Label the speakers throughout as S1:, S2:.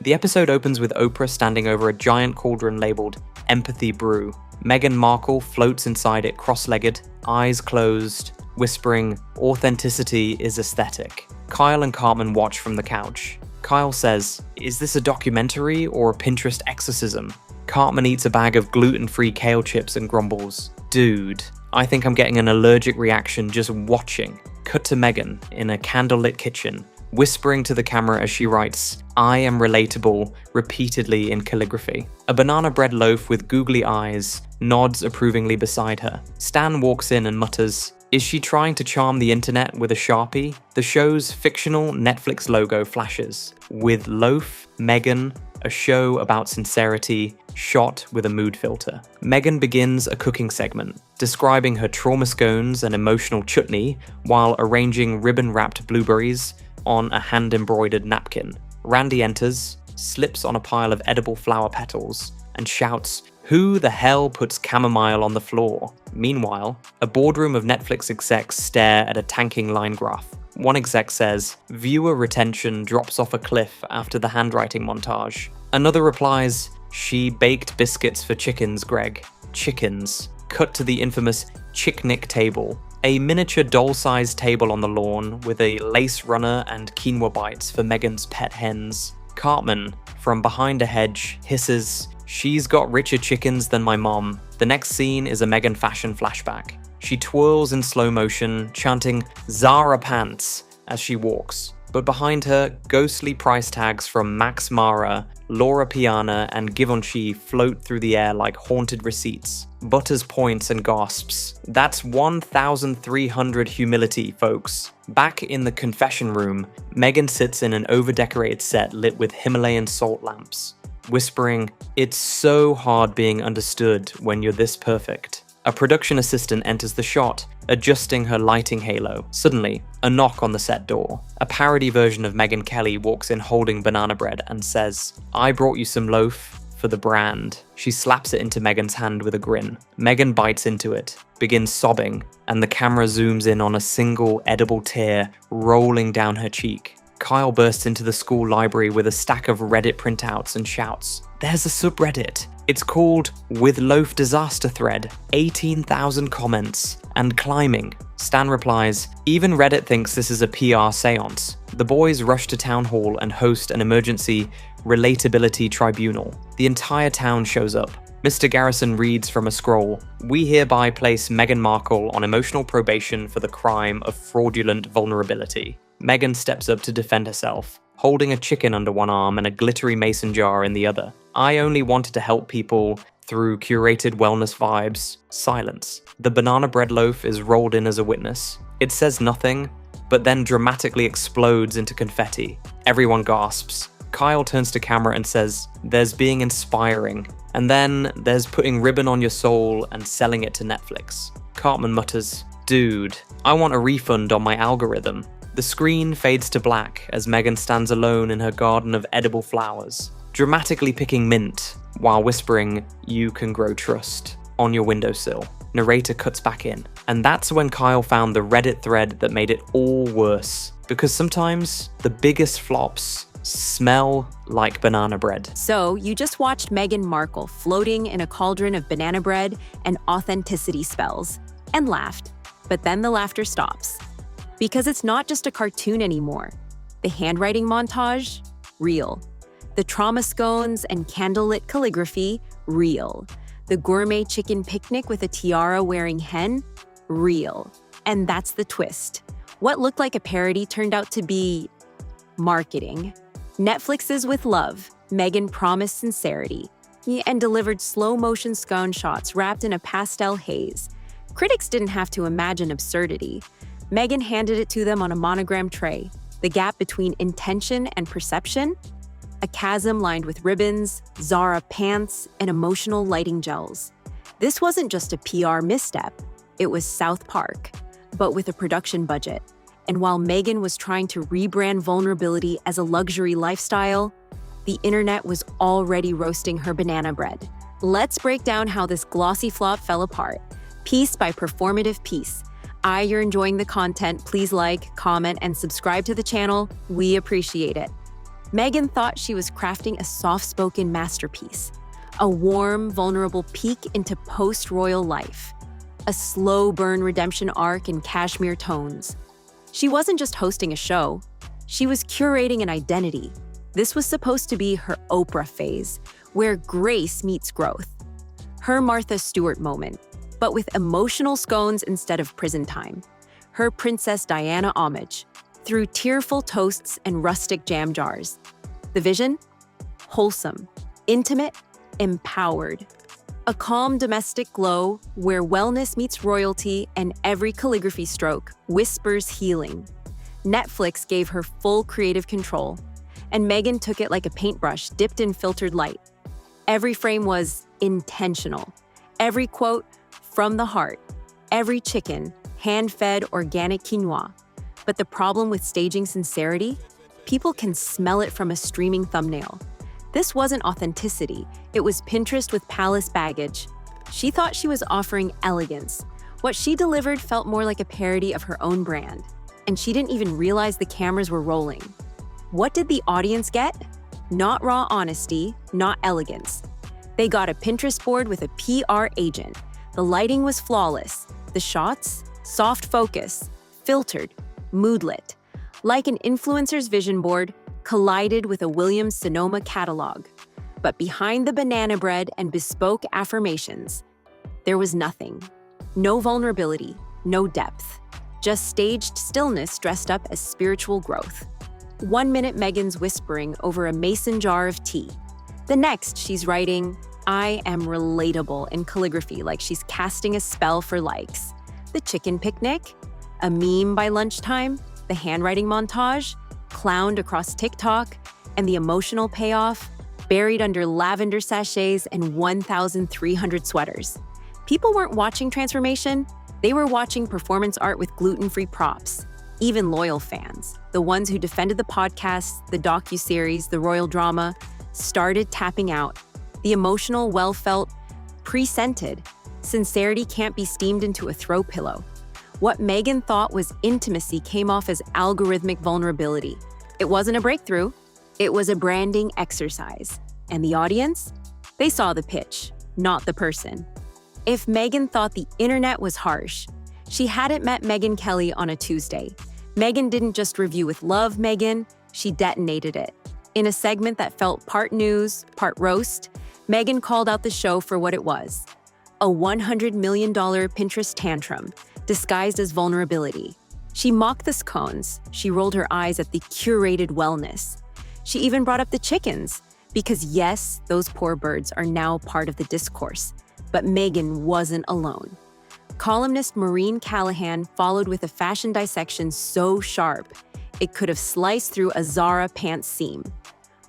S1: The episode opens with Oprah standing over a giant cauldron labeled Empathy Brew. Meghan Markle floats inside it cross-legged, eyes closed, whispering, "Authenticity is aesthetic." Kyle and Cartman watch from the couch. Kyle says, "Is this a documentary or a Pinterest exorcism?" Cartman eats a bag of gluten-free kale chips and grumbles, "Dude, I think I'm getting an allergic reaction just watching." Cut to Meghan in a candlelit kitchen, whispering to the camera as she writes, "I am relatable," repeatedly in calligraphy. A banana bread loaf with googly eyes nods approvingly beside her. Stan walks in and mutters, "Is she trying to charm the internet with a Sharpie?" The show's fictional Netflix logo flashes, with Loaf, Megyn, a show about sincerity, shot with a mood filter. Megyn begins a cooking segment, describing her trauma scones and emotional chutney while arranging ribbon-wrapped blueberries on a hand-embroidered napkin. Randy enters, slips on a pile of edible flower petals, and shouts, "Who the hell puts chamomile on the floor?" Meanwhile, a boardroom of Netflix execs stare at a tanking line graph. One exec says, "Viewer retention drops off a cliff after the handwriting montage." Another replies, "She baked biscuits for chickens, Greg." Chickens. Cut to the infamous Chicknick table, a miniature doll-sized table on the lawn with a lace runner and quinoa bites for Meghan's pet hens. Cartman, from behind a hedge, hisses, "She's got richer chickens than my mom." The next scene is a Meghan fashion flashback. She twirls in slow motion, chanting "Zara pants" as she walks. But behind her, ghostly price tags from Max Mara, Laura Piana, and Givenchy float through the air like haunted receipts. Butters points and gasps. "That's 1,300 humility, folks." Back in the confession room, Meghan sits in an over-decorated set lit with Himalayan salt lamps, whispering, "It's so hard being understood when you're this perfect." A production assistant enters the shot, adjusting her lighting halo. Suddenly, a knock on the set door. A parody version of Megyn Kelly walks in holding banana bread and says, "I brought you some loaf for the brand." She slaps it into Meghan's hand with a grin. Meghan bites into it, begins sobbing, and the camera zooms in on a single edible tear rolling down her cheek. Kyle bursts into the school library with a stack of Reddit printouts and shouts, "There's a subreddit. It's called With Loaf Disaster Thread, 18,000 comments, and climbing." Stan replies, "Even Reddit thinks this is a PR seance." The boys rush to town hall and host an emergency relatability tribunal. The entire town shows up. Mr. Garrison reads from a scroll, "We hereby place Meghan Markle on emotional probation for the crime of fraudulent vulnerability." Meghan steps up to defend herself, holding a chicken under one arm and a glittery mason jar in the other. "I only wanted to help people through curated wellness vibes." Silence. The banana bread loaf is rolled in as a witness. It says nothing, but then dramatically explodes into confetti. Everyone gasps. Kyle turns to camera and says, "There's being inspiring. And then there's putting ribbon on your soul and selling it to Netflix." Cartman mutters, "Dude, I want a refund on my algorithm." The screen fades to black as Meghan stands alone in her garden of edible flowers, dramatically picking mint while whispering, "You can grow trust," on your windowsill. Narrator cuts back in. And that's when Kyle found the Reddit thread that made it all worse. Because sometimes the biggest flops smell like banana bread.
S2: So you just watched Meghan Markle floating in a cauldron of banana bread and authenticity spells, and laughed. But then the laughter stops. Because it's not just a cartoon anymore. The handwriting montage? Real. The trauma scones and candlelit calligraphy? Real. The gourmet chicken picnic with a tiara-wearing hen? Real. And that's the twist. What looked like a parody turned out to be marketing. Netflix's With Love, Megyn promised sincerity and delivered slow-motion scone shots wrapped in a pastel haze. Critics didn't have to imagine absurdity. Megyn handed it to them on a monogram tray. The gap between intention and perception? A chasm lined with ribbons, Zara pants, and emotional lighting gels. This wasn't just a PR misstep. It was South Park, but with a production budget. And while Megyn was trying to rebrand vulnerability as a luxury lifestyle, the internet was already roasting her banana bread. Let's break down how this glossy flop fell apart, piece by performative piece. You're enjoying the content, please like, comment, and subscribe to the channel. We appreciate it. Megyn thought she was crafting a soft-spoken masterpiece, a warm, vulnerable peek into post-royal life, a slow-burn redemption arc in cashmere tones. She wasn't just hosting a show, she was curating an identity. This was supposed to be her Oprah phase, where grace meets growth. Her Martha Stewart moment, but with emotional scones instead of prison time. Her Princess Diana homage, through tearful toasts and rustic jam jars. The vision? Wholesome, intimate, empowered. A calm domestic glow where wellness meets royalty and every calligraphy stroke whispers healing. Netflix gave her full creative control, and Megyn took it like a paintbrush dipped in filtered light. Every frame was intentional. Every quote, from the heart. Every chicken, hand-fed organic quinoa. But the problem with staging sincerity? People can smell it from a streaming thumbnail. This wasn't authenticity. It was Pinterest with palace baggage. She thought she was offering elegance. What she delivered felt more like a parody of her own brand. And she didn't even realize the cameras were rolling. What did the audience get? Not raw honesty, not elegance. They got a Pinterest board with a PR agent. The lighting was flawless. The shots? Soft focus, filtered, moodlit. Like an influencer's vision board, collided with a Williams-Sonoma catalog. But behind the banana bread and bespoke affirmations, there was nothing. No vulnerability, no depth. Just staged stillness dressed up as spiritual growth. 1 minute Megyn's whispering over a mason jar of tea. The next, she's writing, "I am relatable" in calligraphy like she's casting a spell for likes. The chicken picnic, a meme by lunchtime, the handwriting montage, clowned across TikTok, and the emotional payoff, buried under lavender sachets and 1,300 sweaters. People weren't watching transformation, they were watching performance art with gluten-free props. Even loyal fans, the ones who defended the podcasts, the docuseries, the royal drama, started tapping out. The emotional, well-felt, pre-scented. Sincerity can't be steamed into a throw pillow. What Megyn thought was intimacy came off as algorithmic vulnerability. It wasn't a breakthrough, it was a branding exercise. And the audience? They saw the pitch, not the person. If Megyn thought the internet was harsh, she hadn't met Megyn Kelly on a Tuesday. Megyn didn't just review with Love Megyn, she detonated it. In a segment that felt part news, part roast, Megyn called out the show for what it was. A $100 million Pinterest tantrum, disguised as vulnerability. She mocked the scones, she rolled her eyes at the curated wellness. She even brought up the chickens, because yes, those poor birds are now part of the discourse. But Megyn wasn't alone. Columnist Maureen Callahan followed with a fashion dissection so sharp, it could have sliced through a Zara pants seam.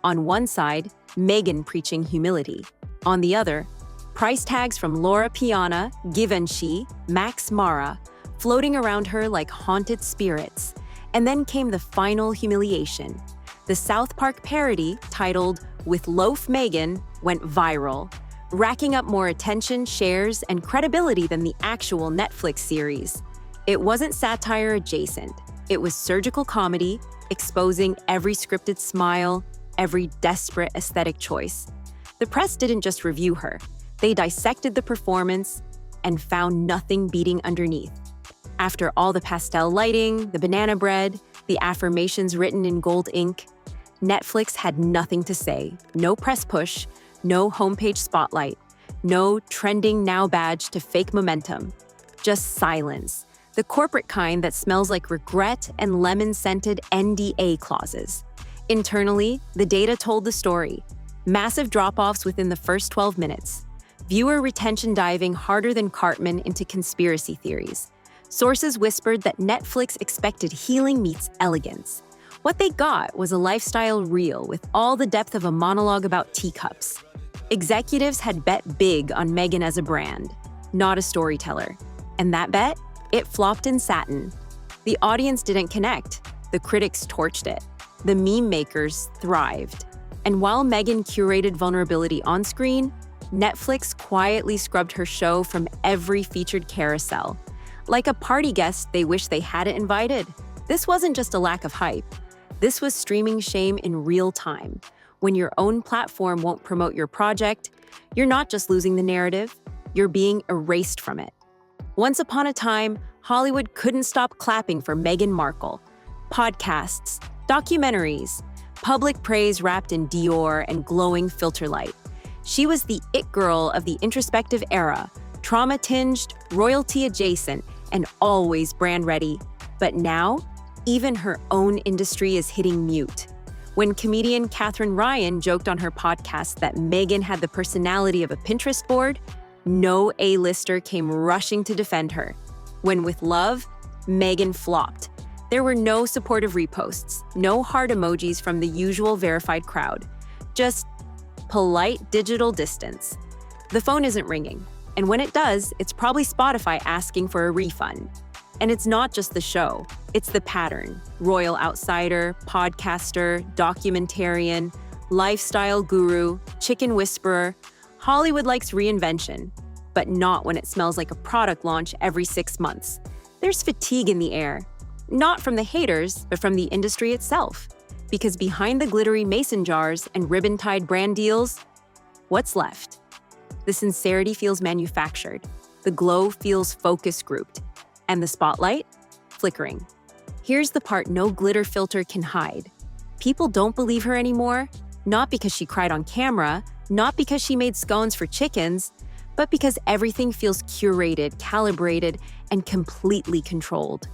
S2: On one side, Megyn preaching humility. On the other, price tags from Laura Piana, Givenchy, Max Mara, floating around her like haunted spirits. And then came the final humiliation. The South Park parody, titled "With Loaf Megyn," went viral, racking up more attention, shares, and credibility than the actual Netflix series. It wasn't satire adjacent. It was surgical comedy, exposing every scripted smile, every desperate aesthetic choice. The press didn't just review her. They dissected the performance and found nothing beating underneath. After all the pastel lighting, the banana bread, the affirmations written in gold ink, Netflix had nothing to say. No press push, no homepage spotlight, no trending now badge to fake momentum. Just silence. The corporate kind that smells like regret and lemon-scented NDA clauses. Internally, the data told the story. Massive drop-offs within the first 12 minutes. Viewer retention diving harder than Cartman into conspiracy theories. Sources whispered that Netflix expected healing meets elegance. What they got was a lifestyle reel with all the depth of a monologue about teacups. Executives had bet big on Megyn as a brand, not a storyteller. And that bet? It flopped in satin. The audience didn't connect. The critics torched it. The meme makers thrived. And while Megyn curated vulnerability on screen, Netflix quietly scrubbed her show from every featured carousel. Like a party guest they wish they hadn't invited. This wasn't just a lack of hype. This was streaming shame in real time. When your own platform won't promote your project, you're not just losing the narrative, you're being erased from it. Once upon a time, Hollywood couldn't stop clapping for Meghan Markle. Podcasts, documentaries, public praise wrapped in Dior and glowing filter light. She was the it girl of the introspective era, trauma-tinged, royalty-adjacent, and always brand-ready. But now, even her own industry is hitting mute. When comedian Katherine Ryan joked on her podcast that Megyn had the personality of a Pinterest board, no A-lister came rushing to defend her. When with love, Megyn flopped. There were no supportive reposts, no heart emojis from the usual verified crowd. Just polite digital distance. The phone isn't ringing, and when it does, it's probably Spotify asking for a refund. And it's not just the show, it's the pattern. Royal outsider, podcaster, documentarian, lifestyle guru, chicken whisperer. Hollywood likes reinvention, but not when it smells like a product launch every 6 months. There's fatigue in the air, not from the haters, but from the industry itself. Because behind the glittery mason jars and ribbon-tied brand deals, what's left? The sincerity feels manufactured, the glow feels focus grouped, and the spotlight? Flickering. Here's the part no glitter filter can hide. People don't believe her anymore, not because she cried on camera, not because she made scones for chickens, but because everything feels curated, calibrated, and completely controlled.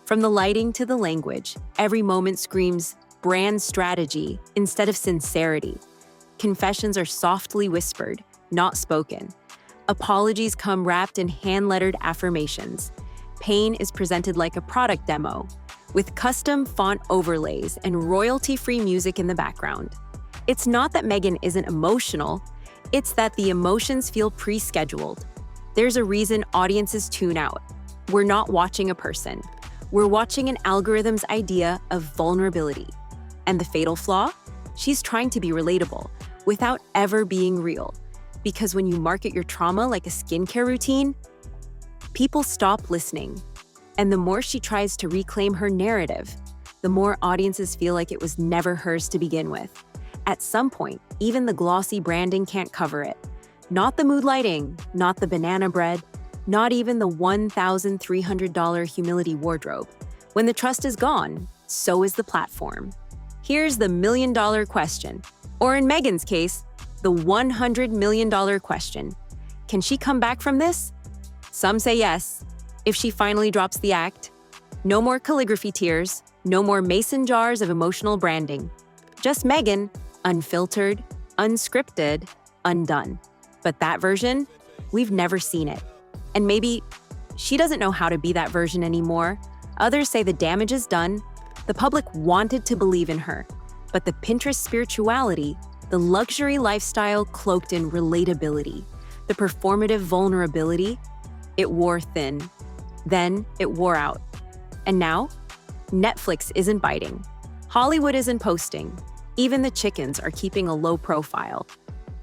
S2: From the lighting to the language, every moment screams brand strategy instead of sincerity. Confessions are softly whispered, not spoken. Apologies come wrapped in hand-lettered affirmations. Pain is presented like a product demo, with custom font overlays and royalty-free music in the background. It's not that Megyn isn't emotional, it's that the emotions feel pre-scheduled. There's a reason audiences tune out. We're not watching a person. We're watching an algorithm's idea of vulnerability. And the fatal flaw? She's trying to be relatable without ever being real. Because when you market your trauma like a skincare routine, people stop listening. And the more she tries to reclaim her narrative, the more audiences feel like it was never hers to begin with. At some point, even the glossy branding can't cover it. Not the mood lighting, not the banana bread, not even the $1,300 humility wardrobe. When the trust is gone, so is the platform. Here's the $1 million question, or in Megyn's case, the $100 million question. Can she come back from this? Some say yes, if she finally drops the act. No more calligraphy tears, no more mason jars of emotional branding. Just Megyn, unfiltered, unscripted, undone. But that version, we've never seen it. And maybe she doesn't know how to be that version anymore. Others say the damage is done. The public wanted to believe in her. But the Pinterest spirituality, the luxury lifestyle cloaked in relatability, the performative vulnerability, it wore thin. Then it wore out. And now, Netflix isn't biting. Hollywood isn't posting. Even the chickens are keeping a low profile.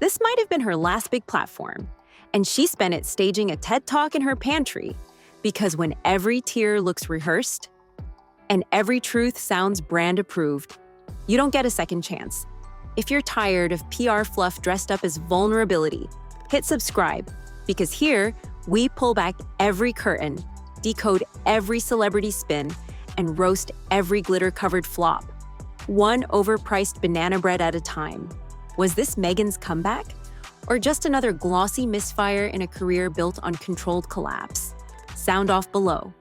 S2: This might have been her last big platform, and she spent it staging a TED Talk in her pantry, because when every tear looks rehearsed and every truth sounds brand approved, you don't get a second chance. If you're tired of PR fluff dressed up as vulnerability, hit subscribe, because here we pull back every curtain, decode every celebrity spin, and roast every glitter-covered flop, one overpriced banana bread at a time. Was this Megyn's comeback? Or just another glossy misfire in a career built on controlled collapse? Sound off below.